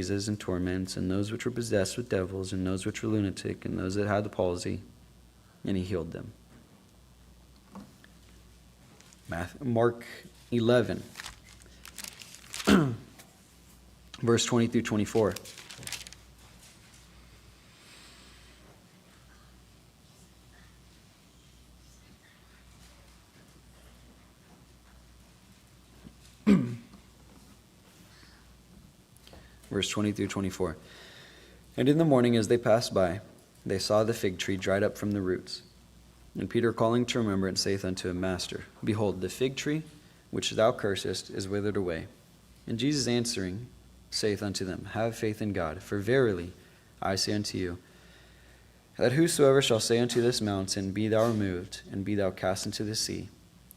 diseases and torments, and those which were possessed with devils, and those which were lunatic, and those that had the palsy, and he healed them. Mark 11, verse 20 through 24. Verse 20 through 24. And in the morning as they passed by, they saw the fig tree dried up from the roots. And Peter, calling to remembrance, saith unto him, Master, behold, the fig tree, which thou cursest, is withered away. And Jesus answering saith unto them, Have faith in God, for verily I say unto you, that whosoever shall say unto this mountain, Be thou removed, and be thou cast into the sea,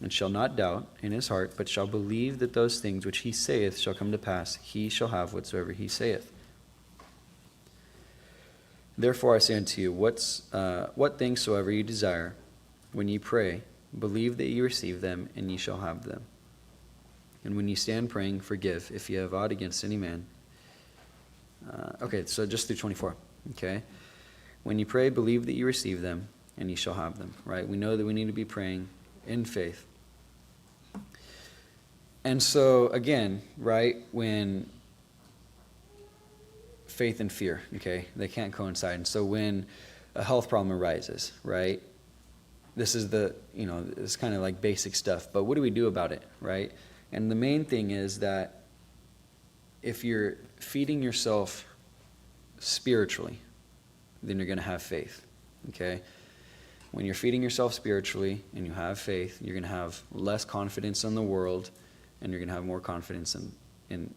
and shall not doubt in his heart, but shall believe that those things which he saith shall come to pass, he shall have whatsoever he saith. Therefore I say unto you, what things soever ye desire, when ye pray, believe that ye receive them, and ye shall have them. And when ye stand praying, forgive, if ye have aught against any man. Okay, so just through 24. Okay? When ye pray, believe that ye receive them, and ye shall have them. Right? We know that we need to be praying in faith. And so, again, right, when faith and fear, okay, they can't coincide. And so when a health problem arises, right, this is it's kind of like basic stuff, but what do we do about it, right? And the main thing is that if you're feeding yourself spiritually, then you're going to have faith, okay? When you're feeding yourself spiritually and you have faith, you're going to have less confidence in the world, and you're going to have more confidence in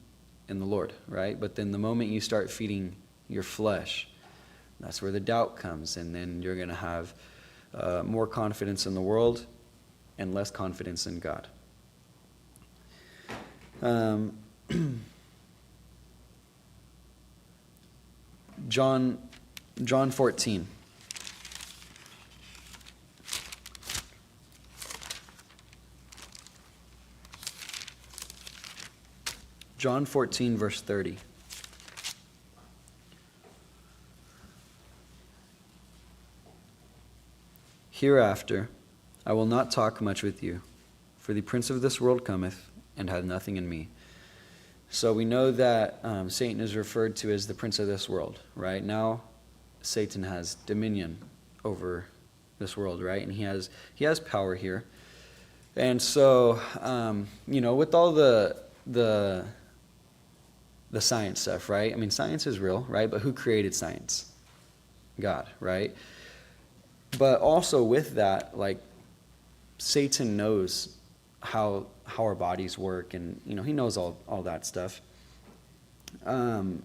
the Lord, right? But then the moment you start feeding your flesh, that's where the doubt comes, and then you're going to have more confidence in the world and less confidence in God. John 14. John 14, verse 30. Hereafter I will not talk much with you, for the prince of this world cometh, and hath nothing in me. So we know that Satan is referred to as the prince of this world, right? Now Satan has dominion over this world, right? And he has power here. And so, with all the science stuff, right? I mean, science is real, right? But who created science? God, right? But also with that, like, Satan knows how our bodies work, and, he knows all that stuff. And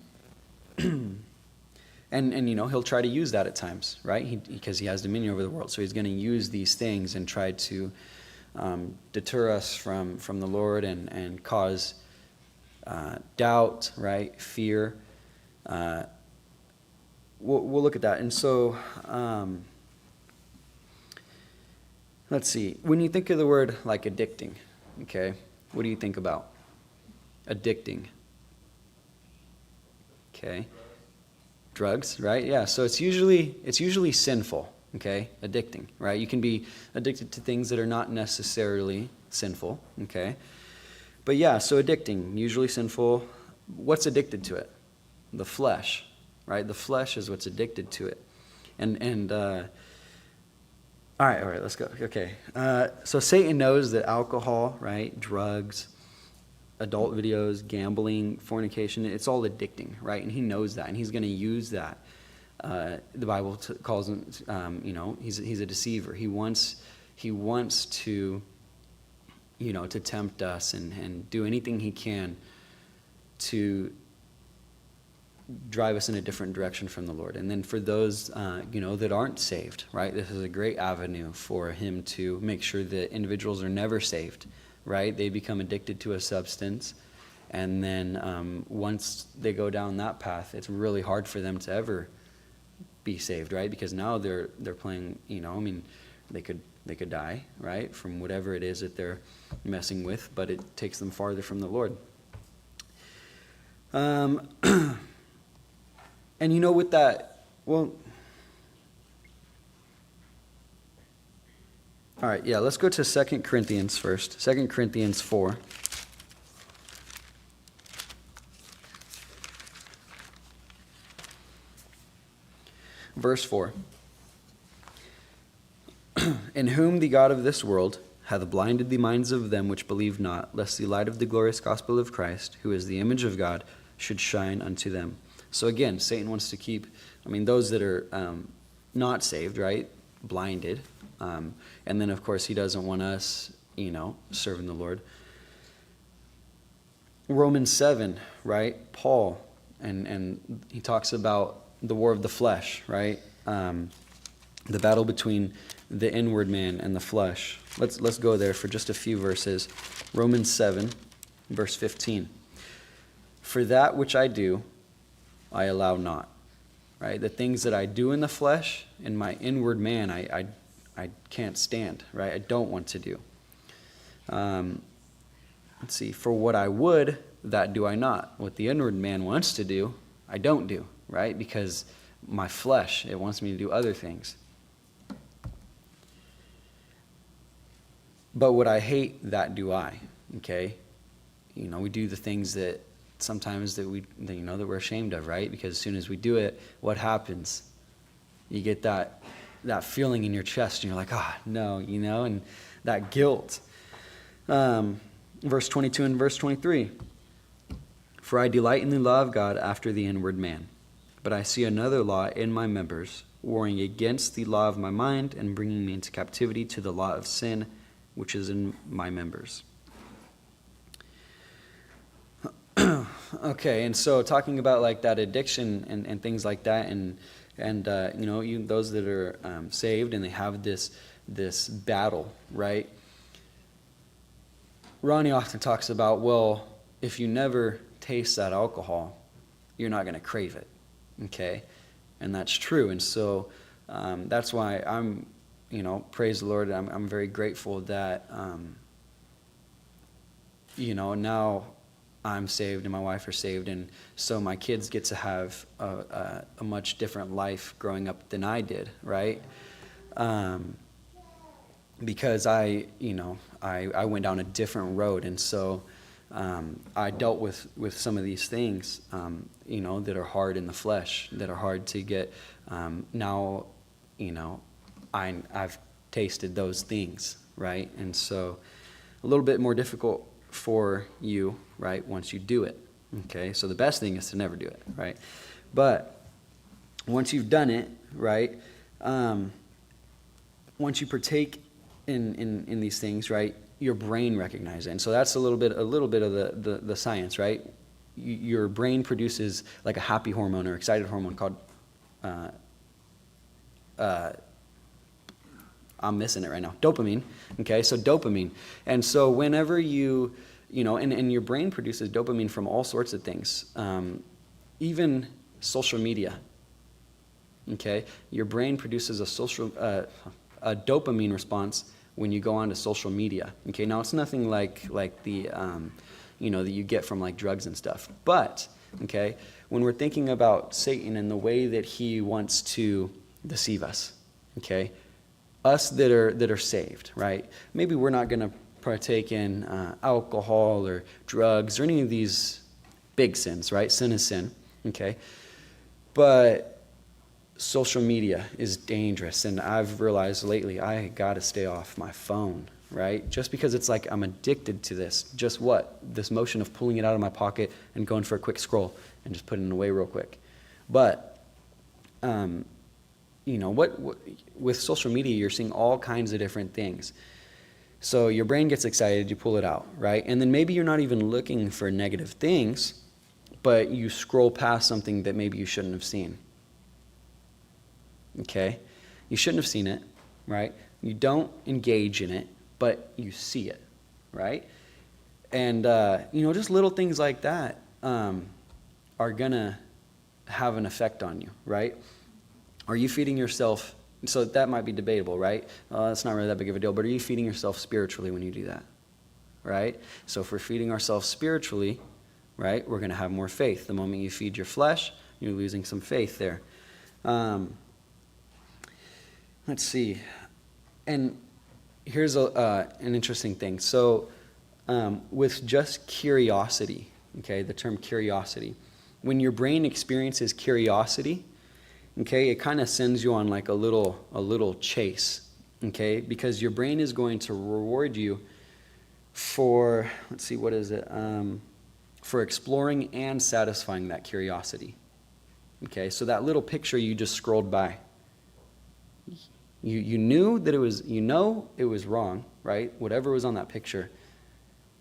he'll try to use that at times, right? Because he has dominion over the world. So he's going to use these things and try to deter us from the Lord and cause doubt, right? Fear. We'll look at that. And so, let's see. When you think of the word like addicting, okay, what do you think about? Addicting. Okay. Drugs, right? Yeah. So it's usually sinful, okay? Addicting, right? You can be addicted to things that are not necessarily sinful, okay? But yeah, so addicting, usually sinful. What's addicted to it? The flesh, right? The flesh is what's addicted to it. And all right, let's go. Okay. So Satan knows that alcohol, right, drugs, adult videos, gambling, fornication, it's all addicting, right? And he knows that, and he's going to use that. The Bible calls him, he's a deceiver. He wants to, to tempt us and do anything he can to drive us in a different direction from the Lord. And then for those, that aren't saved, right, this is a great avenue for him to make sure that individuals are never saved, right? They become addicted to a substance, and then once they go down that path, it's really hard for them to ever be saved, right? Because now they're playing, they could die, right, from whatever it is that they're messing with, but it takes them farther from the Lord. And with that, well, all right, yeah, let's go to 2 Corinthians first. 2 Corinthians 4. Verse 4. In whom the God of this world hath blinded the minds of them which believe not, lest the light of the glorious gospel of Christ, who is the image of God, should shine unto them. So again, Satan wants to keep, those that are not saved, right, blinded. And then, of course, he doesn't want us, serving the Lord. Romans 7, right, Paul, and he talks about the war of the flesh, right, the battle between the inward man and the flesh. Let's go there for just a few verses. Romans 7, verse 15. For that which I do, I allow not. Right? The things that I do in the flesh, in my inward man, I can't stand. Right? I don't want to do. Let's see. For what I would, that do I not. What the inward man wants to do, I don't do. Right? Because my flesh, it wants me to do other things. But what I hate, that do I. Okay? We do the things that sometimes that we're ashamed of, right? Because as soon as we do it, what happens? You get that feeling in your chest, and you're like, no, and that guilt. Verse 22 and verse 23. For I delight in the law of God after the inward man. But I see another law in my members, warring against the law of my mind and bringing me into captivity to the law of sin, which is in my members. Okay, and so talking about like that addiction and things like that, and those that are saved and they have this battle, right? Ronnie often talks about, well, if you never taste that alcohol, you're not going to crave it, okay? And that's true, and so that's why I'm, praise the Lord, I'm very grateful that, now I'm saved and my wife are saved, and so my kids get to have a much different life growing up than I did, right? Because I went down a different road, and so I dealt with some of these things, that are hard in the flesh, that are hard to get. Now, I've tasted those things, right? And so a little bit more difficult for you, right, once you do it, okay? So the best thing is to never do it, right? But once you've done it, right, once you partake in these things, right, your brain recognizes it. And so that's a little bit of the science, right? Your brain produces like a happy hormone or excited hormone called I'm missing it right now. Dopamine. Okay, so dopamine. And so whenever you and your brain produces dopamine from all sorts of things, even social media. Okay, your brain produces a dopamine response when you go onto social media. Okay, now it's nothing like the that you get from like drugs and stuff. But okay, when we're thinking about Satan and the way that he wants to deceive us, okay. Us that are saved, right? Maybe we're not going to partake in alcohol or drugs or any of these big sins, right? Sin is sin, okay? But social media is dangerous, and I've realized lately I got to stay off my phone, right? Just because it's like I'm addicted to this. Just this motion of pulling it out of my pocket and going for a quick scroll and just putting it away real quick. But with social media, you're seeing all kinds of different things. So your brain gets excited, you pull it out, right? And then maybe you're not even looking for negative things, but you scroll past something that maybe you shouldn't have seen. Okay? You shouldn't have seen it, right? You don't engage in it, but you see it, right? And, just little things like that are going to have an effect on you, right? Are you feeding yourself? So that might be debatable, right? It's not really that big of a deal, but are you feeding yourself spiritually when you do that, right? So if we're feeding ourselves spiritually, right, we're going to have more faith. The moment you feed your flesh, You're losing some faith there. Let's see. And here's an interesting thing. So with just curiosity, okay, the term curiosity, when your brain experiences curiosity, okay, it kind of sends you on like a little chase, okay, because your brain is going to reward you for, let's see, what is it? For exploring and satisfying that curiosity. Okay, so that little picture you just scrolled by, you knew that it was, it was wrong, right? Whatever was on that picture,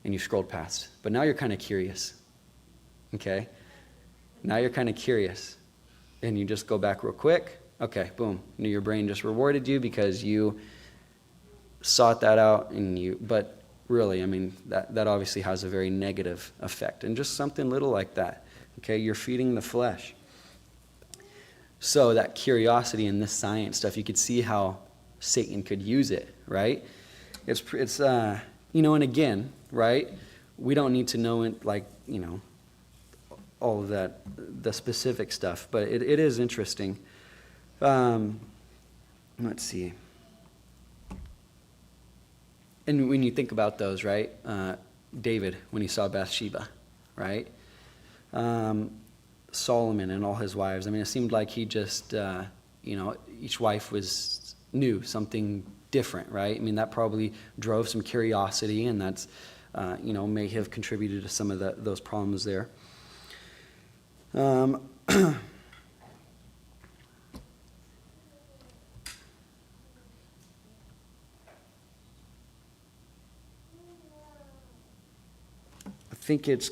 and you scrolled past. But now you're kind of curious. Okay? Now you're kind of curious. And you just go back real quick. Okay, boom. Your brain just rewarded you because you sought that out, but really, I mean, that obviously has a very negative effect. And just something little like that. Okay, you're feeding the flesh. So that curiosity and this science stuff, you could see how Satan could use it, right? It's and again, right? We don't need to know it, like, all of that, the specific stuff, but it is interesting. Let's see. And when you think about those, right? David, when he saw Bathsheba, right? Solomon and all his wives. I mean, it seemed like he just, each wife was new, something different, right? I mean, that probably drove some curiosity, and that's, may have contributed to some of those problems there. I think it's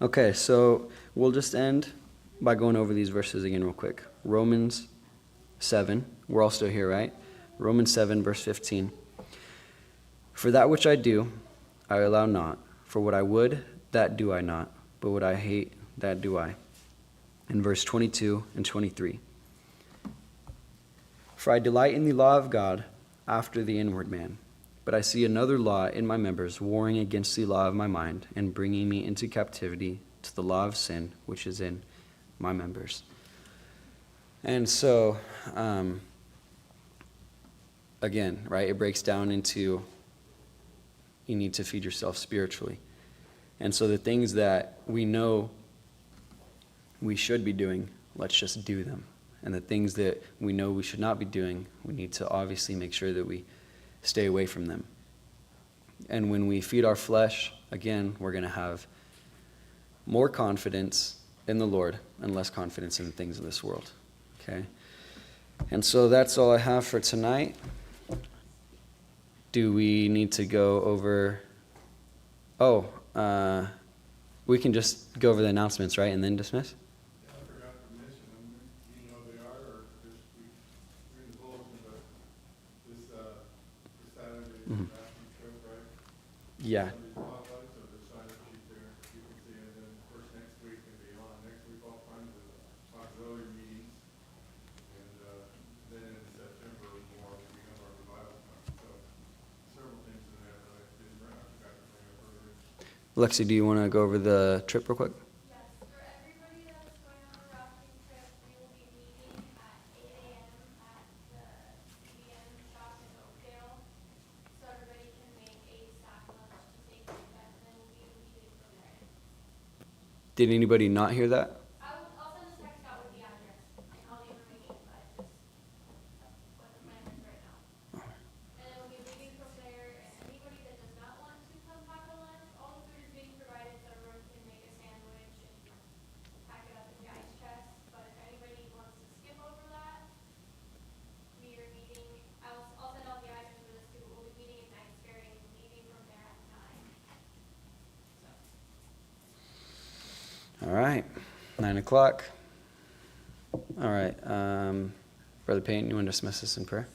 okay, so we'll just end by going over these verses again real quick. Romans 7, we're all still here, right? Romans 7, verse 15. For that which I do, I allow not. For what I would, that do I not. But what I hate, that do I. In verse 22 and 23. For I delight in the law of God after the inward man. But I see another law in my members, warring against the law of my mind, and bringing me into captivity to the law of sin, which is in my members. And so, again, right, it breaks down into you need to feed yourself spiritually. And so the things that we know we should be doing, let's just do them. And the things that we know we should not be doing, we need to obviously make sure that we stay away from them. And when we feed our flesh, again, we're going to have more confidence in the Lord and less confidence in the things of this world. Okay? And so that's all I have for tonight. Do we need to go over... we can just go over the announcements, right, and then dismiss? Yeah, I forgot to mention them. Do you know they are, or just we're in the bulletin, but this Saturday is the bathroom trip, right? Yeah. Somebody's spotlights or the sign-up sheet there, you can see it. And then, of course, next week and beyond. Next week, all kinds of auxiliary meetings. And then in September, more will become our revival time. So several things in there that I forgot to bring up earlier. Lexi, do you want to go over the trip real quick? Yes, for everybody that's going on a rafting trip, we will be meeting at 8 a.m. at the CBN shop in Oakdale. So everybody can make a sack lunch to take with them, and then we'll be meeting from there. Did anybody not hear that? I'll send a text out with the address and all the information, but just what the plan is right now. And then we'll be leaving from there, and anybody that does not want to come pack a lunch, all the food is being provided, so everyone can make a sandwich and pack it up in the ice chest. But if anybody wants to skip over that, we are meeting, I'll send out the address for this too, we'll be meeting at Knight's Ferry and leaving from there at 9. All right, 9 o'clock. All right, Brother Payne, you want to dismiss us in prayer?